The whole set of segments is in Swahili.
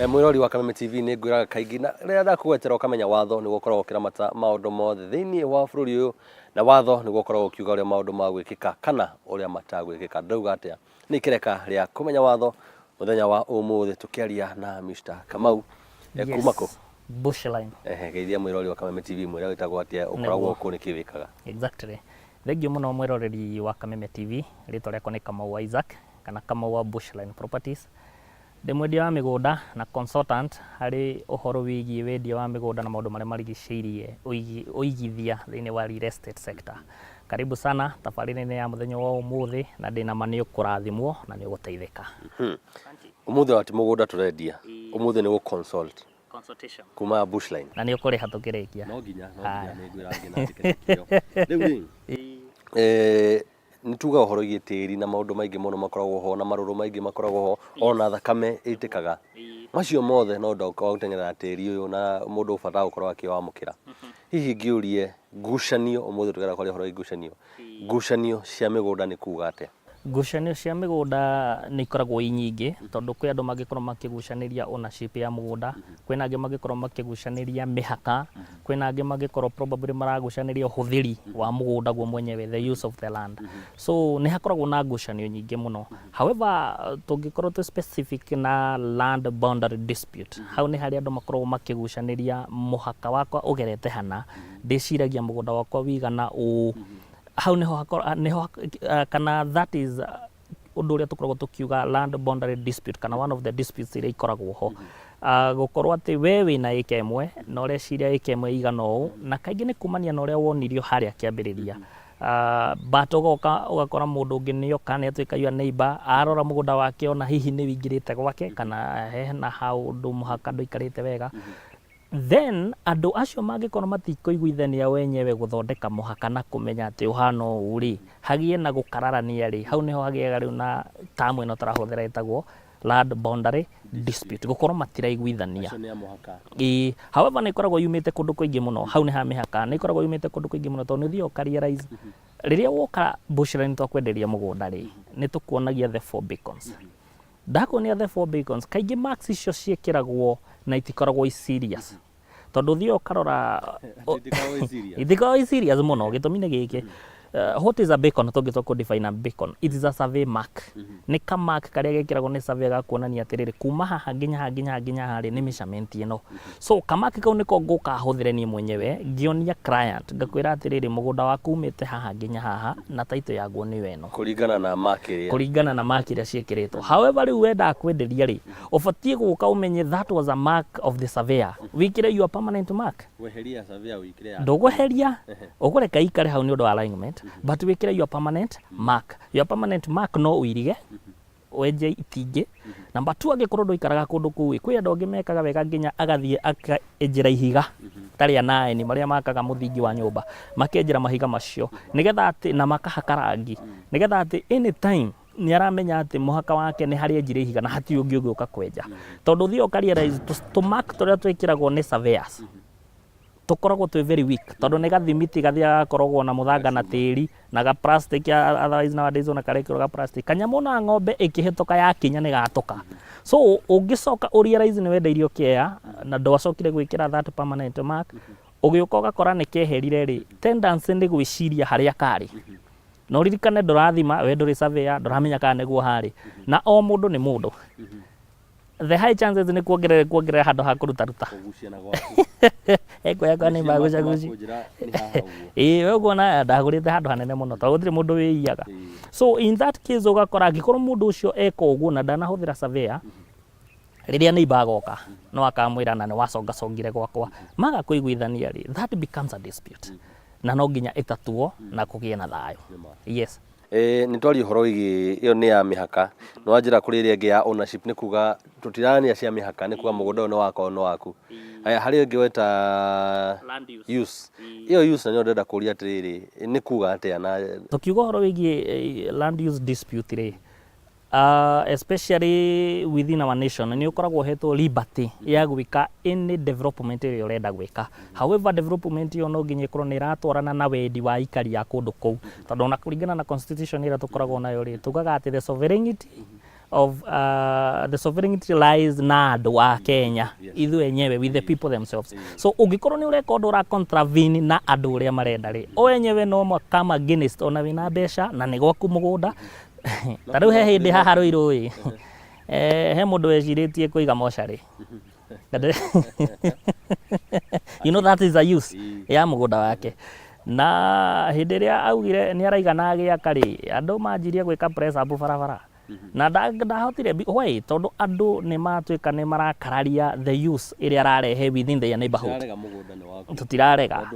Mwirori wa Kameme TV ni ngwiraga kaingi na rĩrĩa ndakũgwetera ũkamenya watho nĩ gũkoragwo ũkĩramata maũndũ mothe thĩinĩ wa bũrũri ũyũ, na watho nĩ gũkoragwo ũkiuga ũrĩa maũndũ magwĩkĩka kana ũrĩa matagwĩkĩka. Ndauga atĩa nĩ ikereka rĩa kũmenya watho mũthenya wa ũmũthĩ tũkĩaria na Mr. Kamau kuma kũ Bushline. Geithia mwirori wa Kameme TV mwĩra wĩtagwo atĩa, ũkoragwo kũ nĩ kĩ wĩkaga? Exactly. Thengiũ mũno mwĩroreri wa Kameme TV, rĩtwa rĩakwa nĩ Kamau Isaac kana Kamau wa Bushline Properties. Ndĩ mwendia wa mĩgũnda na consultant harĩ ũhoro wĩgiĩ wendia wa mĩgũnda na maũndũ marĩa marigicĩirie ũigithia thĩinĩ wa real estate sector. Karibu sana tabarĩra-inĩ ya mũthenya wa ũmũthĩ, na ndĩna ma nĩ ũkũrathimwo na nĩ ũgũteithĩka. Ũmũthĩ wa ti mũgũnda tũrendia, ũmũthĩ nĩ gũ-consult consultation kuma Bushline na nĩ ũkũrĩha tũkĩrĩkia. No nginya nĩ ngwĩra ngĩna rĩu nituga ũhoro wĩgiĩ tĩri na maũndũ maingĩ mũno makoragwo ho na marũrũ maingĩ makoragwo ho, ona thakame ĩitĩkaga. Macio mothe no ndoka wa gũteng'erera tĩri ũyũ na mũndũ ũbatara gũkorwo akĩwamũkĩra. Hihi ngĩũrie ngucanio, ũmũthĩ tũgera kwaria ũhoro wĩgiĩ ngucanio cia mĩgũnda nĩ kuuga atĩa? Ngucanio cia mĩgũnda nĩ ikoragwo i nyingĩ, tondũ kwĩ andũ mangĩkorwo makĩgucanĩria ownership ya mũgũnda, kwĩna angĩ mangĩkorwo makĩgucanĩria mĩhaka, kwĩna angĩ mangĩkorwo probably maragucanĩria ũhũthĩri wa mũgũnda guo mwenyewe, the use of the land. So nĩ hakoragwo na ngucanio nyingĩ mũno. However, tũngĩkorwo tũ specific na land boundary dispute, hau nĩ harĩa andũ makoragwo makĩgucanĩria mũhaka wakwa ũgerete hana, ndĩciragia mũgũnda wakwa wigana ũũ. Hau niho kana that is ũndũ ũrĩa tũkoragwo tũkiuga land boundary dispute, kana one of the disputes iria ikoragwo ho. Gũkorwo atĩ we wĩna ĩka ĩmwe na ũreciria ĩka ĩmwe igana ũũ, na kaingĩ nĩ kumania na ũrĩa wonirio harĩa kĩambĩrĩria. But ũgakora mũndũ ũngĩ nĩoka nĩ atuĩka your neighbor, arora mũgũnda wake ona hihi nĩ wĩingĩrĩte gwake kana hena handũ mũhaka ndũikarĩte wega. Then andũ acio mangĩkorwo matikũiguithania wenyewe gũthondeka mũhaka na kũmenya atĩ ũhana ũũ rĩ, hagĩe na gũkararania rĩ, hau nĩho hagĩaga rĩu na tamu ĩno tũrahũthĩra ĩtagwo land boundary dispute, gũkorwo matiraiguithania. However, nĩ ikoragwo yumĩte kũndũ kũingĩ mũno, hau nĩ ha mĩhaka, nĩ ikoragwo yumĩte kũndũ kũingĩ mũno, tondũ nĩ ũthiaga ũka-realize rĩrĩa woka Bushline twakwenderia mũgũnda rĩ, nĩ tũkuonagia the four beacons. Ndakuonia the four beacons, kaingĩ marks icio ciĩkĩragwo na itikoragwo i serious, tondũ ũthiaga ũkarora itikoragwo i serious mũno. Gĩtũmi nĩ gĩkĩ, what is a beacon? Tũngĩtua kũ-define a beacon, it is a survey mark. Nĩ ka mark karĩa gekĩragwo nĩ survey ga kuonania atĩrĩrĩ, kuma haha nginya haha nginya haha rĩ nĩ measurement ĩno. So ka mark kau nĩko ngũka hũthĩre niĩ mwenyewe ngĩonia client, ngakwĩra atĩrĩrĩ, mũgũnda waku umĩte haha nginya haha na title yaguo nĩ ĩno, kũringana na mark iria ciĩkĩrĩtwo. However, rĩu wenda kwenderia rĩ, ũbatiĩ gũka ũmenye that was a mark of the surveyor, wĩkĩre your permanent mark. Weheria surveyor wĩkĩre ya ndũgũheria, ũkũreka ikare hau nĩ ũndũ wa alignment, but wĩkĩre your permanent mark. Your permanent mark no ũirige wenje itingĩ. Number 2, angĩkorwo ndũikaraga kũndũ kũu, kwĩ andũ angĩ mekaga wega nginya agathiĩ akenjera ihiga tarĩ anaeni marĩa makaga mũthingi wa nyũmba, makenjera mahiga macio nĩgetha atĩ na makahaka rangi, nĩgetha atĩ anytime nĩ aramenya atĩ mũhaka wake nĩ harĩa enjire ihiga na hatirĩ ũngĩ ũgĩũka kwenja. Tondũ ũthiaga ũka-realize tũ-mark tũrĩa twĩkĩragwo nĩ surveyors tũkoragwo twĩ very weak, tondũ nĩ gathimiti gathiaga gakoragwo na mũthanga na tĩri na ga plastic, otherwise nowadays ona karekĩrwo ga plastic, kanyamũ na ng'ombe ĩkĩhĩtũka yakinya nĩ gatũka. So ũngĩcoka ũrealize nĩ wendeirio kĩea na ndwacokire gwĩkĩra that permanent mark, ũgĩũka ũgakora nĩ keherire rĩ, tendency nĩ gwĩciria harĩa karĩ. No ririkane ndũrathima, we ndũrĩ surveyor, ndũramenya kana nĩguo harĩ, na o mũndũ nĩ mũndũ. The high chances nĩ kuongerera handũ ha kũruta. Yakwa nĩ magũcaguci. We ũguona ndagũrĩte handũ hanene mũno, tondũ gũtirĩ mũndũ wĩiyaga. So in that case ũgakora angĩkorwo mũndũ ũcio eka ũguo na ndanahũthĩra surveyor, rĩrĩa neighbor agoka no akamwĩra na nĩ wacongacongire gwakwa, maga kũiguithania rĩ, that becomes a dispute. Na no nginya ĩtatuo na kũgĩe na thayũ. Yes. Nĩ twaria ũhoro wĩgiĩ ĩyo nĩ ya mĩhaka, no wanjĩra kũrĩ ĩrĩa ĩngĩ ya ownership, nĩ kuga tũtirarania cia mĩhaka, nĩ kuga mũgũnda ũyũ nĩ wakwa no waku. Haya, harĩ ũngĩ weta use, ĩyo use na nĩ ndĩrenda kũria atĩrĩrĩ, nĩ kuga atĩa na tũkiuga ũhoro wĩgiĩ land use dispute rĩ, especially within our nation, nĩ ũkoragwo hetwo liberty ya gwĩka any development ĩrĩa ũrenda gwĩka. However, development ĩyo no nginya ĩkorwo nĩ ĩratwarana na wendi wa aikari a kũndũ kũu, tondũ ona kũringana na constitution ĩrĩa tũkoragwo nayo rĩ, tugaga atĩ the sovereignty of the sovereignty lies na andu a Kenya ithu enyewe with the people themselves. So ungikorwo ni ureka undu ura contravene na andu uria marenda ri o enyewe no makama against ona wina mbeca na ni gwaku mugunda tariu he hindi haha Ruiru he mundu weciritie kuiga mochari you know that is a use ya mugunda wake na hindi iria augire ni araiga na agiaka ri andu manjirie gwika press up barabara na ndahotire why tondu andu ni matuika ni marakararia the use iria ararehe within the neighborhood tutirarega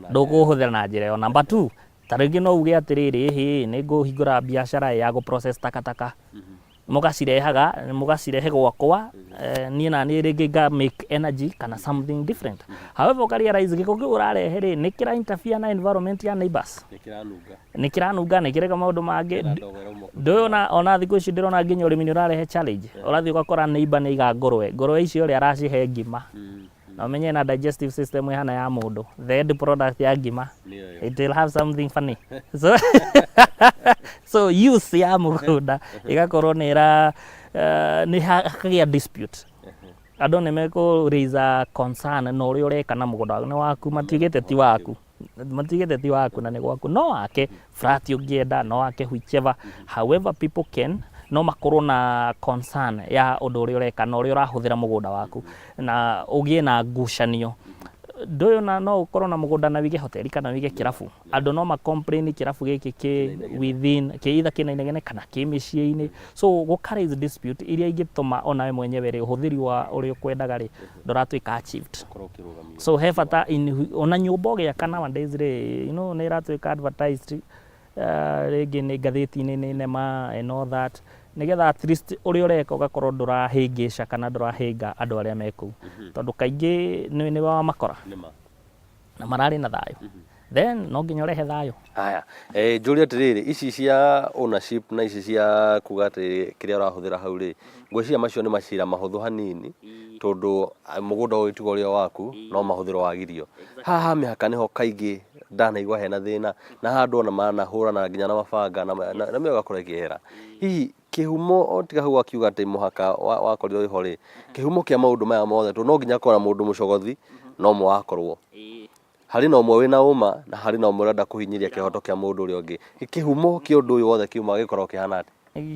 ndukuhuthira na njira yo. Number 2, tarigi no uge atiriri hi ni nguhingura biashara ya go process takataka mugacirehe gwakwa ni na ni ringi ga make energy kana something different. However ukarealize giko kiu urarehe ri ni kira interfere na environment ya neighbors, ni kiranunga ni kirega maundu mangi ndu ona thiku ici ndirona nginya urimi ni urarehe challenge. Urathi ugakora neighbor ni iga ngorwe icio ri aracihe ngima na menye na digestive system ihana ya mundu, the end product ya ngima it will have something funny so use ya mugunda igakorwo ni ra ni hakagia dispute andu ni meko raise a concern no uri ureka na mugunda ni waku matigite ti waku na ni gwaku no wake flat ungienda no wake whichever. However people can no makorwo na concern ya undu uri ureka na uri urahuthira mugunda waku na ugie na ngucanio nduyo na no ukorwo na mugunda na wige hoteli kana wige kirafu andu no ma complain kirafu giki ki within ki either kina inegene kana ki micii-ini so gukaraise dispute iria ingituma ona we mwenyewe ri uhuthiri wa uri ukwendaga ri nduratuika achieved. So he bata ona nyumba ugiaka nowadays ri ni iratuika advertised rigi ni ngathiti-ini ni nema and all that nigetha at least uri ureka ugakorwo ndurahingica kana ndurahinga andu aria meku tondu kaingi ni wa makora na marari na thayo then no nginya urehe thayo. Haya njuri atiriri ici cia ownership na ici cia kuga ati kiria urahuthira hau ri ngwiciria macio ni macira mahuthu hanini tondu mugunda uituga uria waku no mahuthiro wagirio haha mihaka niho kaingi ndanaigua hena thina na handu ona manahurana nginya na mabanga na mioga kuregera hihi kihumo otiga hau akiuga ati muhaka wakorirwo iho ri kihumo kia maundu maya mothe to no nginya kora mundu mucogothi no mwe wakorwo hari no mwe wina uma na hari no mwe renda kuhinyiria kihoto kia mundu uri ungi kihumo kia undu uyu wothe kiuma gikorwo kihana ati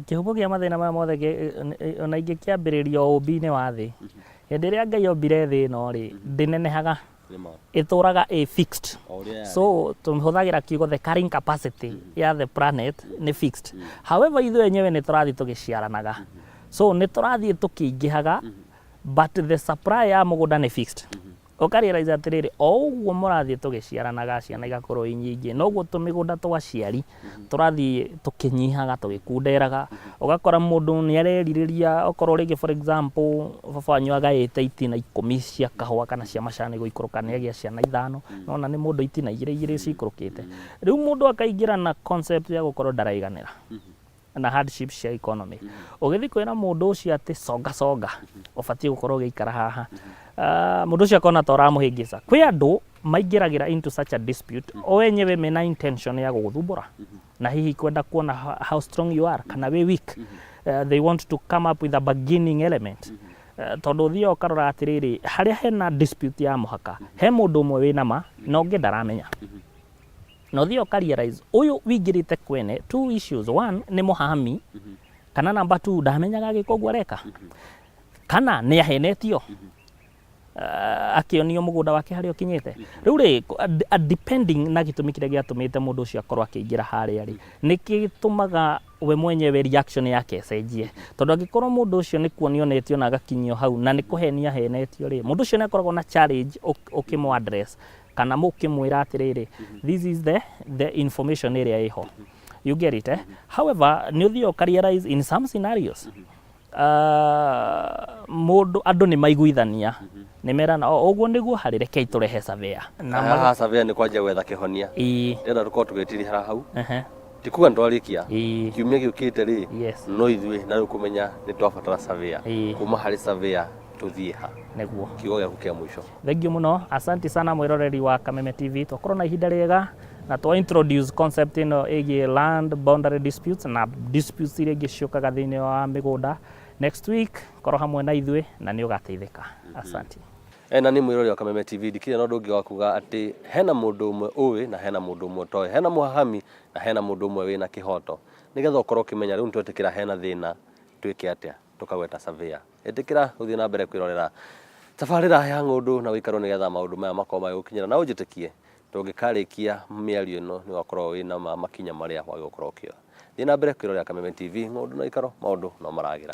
kihumo kia mathina maya mothe ona ingi kiambiririo umbi-ini wa thi hindi iria Ngai ombire thi no ri ndinenehaga ituraga a fixed so tumhuthagira kiugo the carrying capacity ya the planet ni fixed. However ithu enyewe ni turathi tugiciaranaga so ni turathi tukiingihaga but the supply ya mugunda ni fixed. Ukarealize atiriri o uguo murathi tugiciaranaga ciana igakorwo inyingi noguo tumigunda twaciari turathi tukinyihaga tugikunderaga ugakora mundu ni areririria okorwo rigi for example baba anyuaga 8 10 cia kahua kana cia macani guikuruka ni agia ciana 5 nona ni mundu 2 cikurukite riu mundu akaingira na concept ya gukorwo daraiganira na hardship cia economy ugithi kwira mundu ucio ati songa ubatie gukorwo ugiikara haha mundu ucio akona ta uramuhingica kwi andu maingiragira into such a dispute o wenyewe mena intention ya guguthumbura na hihi kwenda kuona how strong you are kana we weak they want to come up with a bargaining element tondu thio karora atiriri haria hena dispute ya muhaka he mundu umwe wina ma no ngi ndaramenya no thio realize uyu wingirite kwene two issues. One ni muhami kana number 2 ndamenyaga gikogu areka kana ni ahenetio akionio mugunda wake hario kinyete riu ri depending na gitumi kiria giatumite mundu ucio akorwo akiingira haria ri nikitumaga we mwenyewe reaction yake cenjie tondu angikorwo mundu ucio ni kuonio netio na agakinyio hau na ni kuhenia henetio ri mundu ucio ni akoragwo na challenge ukimo address kana mukimwira atiriri this is the information area iho you get it however ni uthio realize in some scenarios mundu andu ni maiguithania ni merana oguo niguo hari reke iturehe surveyor na surveyor ni kwanja gwetha kihonia ndenda tuko tugitiri hara hau tikuga ndwarikia kiumia giukite ri no ithwe na kumenya ni twabatara surveyor kuma hari surveyor tuthie ha neguo kiugo giaku kia mwisho. Thank you muno, asante sana mwiroreri wa Kameme TV twakorwo na ihinda riega na twa introduce concept ino ĩgiĩ land boundary disputes na disputes iria ingĩ ciũkaga thĩinĩ wa mĩgũnda. Next week korwo hamwe na ithuĩ na nĩ ũgateithĩka. Asante. Na nĩ mwĩrori wa Kameme TV, ndikire na ũndũ ũngĩ wa kuga atĩ hena mũndũ ũmwe ũĩ na hena mũndũ ũmwe ũtoĩ, hena mũhahami na hena mũndũ ũmwe wĩna kĩhoto. Nĩgetha ũkorwo ũkĩmenya rĩu nĩtwetĩkĩra hena thĩna twĩke atĩa, tũkagweta surveyor. Ĩtĩkĩra ũthiĩ na mbere kwĩrorera tabarĩra ya Ngundu na Uikaro nĩgetha maũndũ maya makorwo magĩgũkinyĩra, na ũnjĩtĩkie tũngĩkarĩkia mĩario ĩno nĩ ũgakorwo wĩna makinya marĩa wagĩrĩirwo gũkorwo ũkĩoya. Thiĩ na mbere kwĩrorera Kameme TV, Ngundu na Uikaro, maũndũ no maragĩra.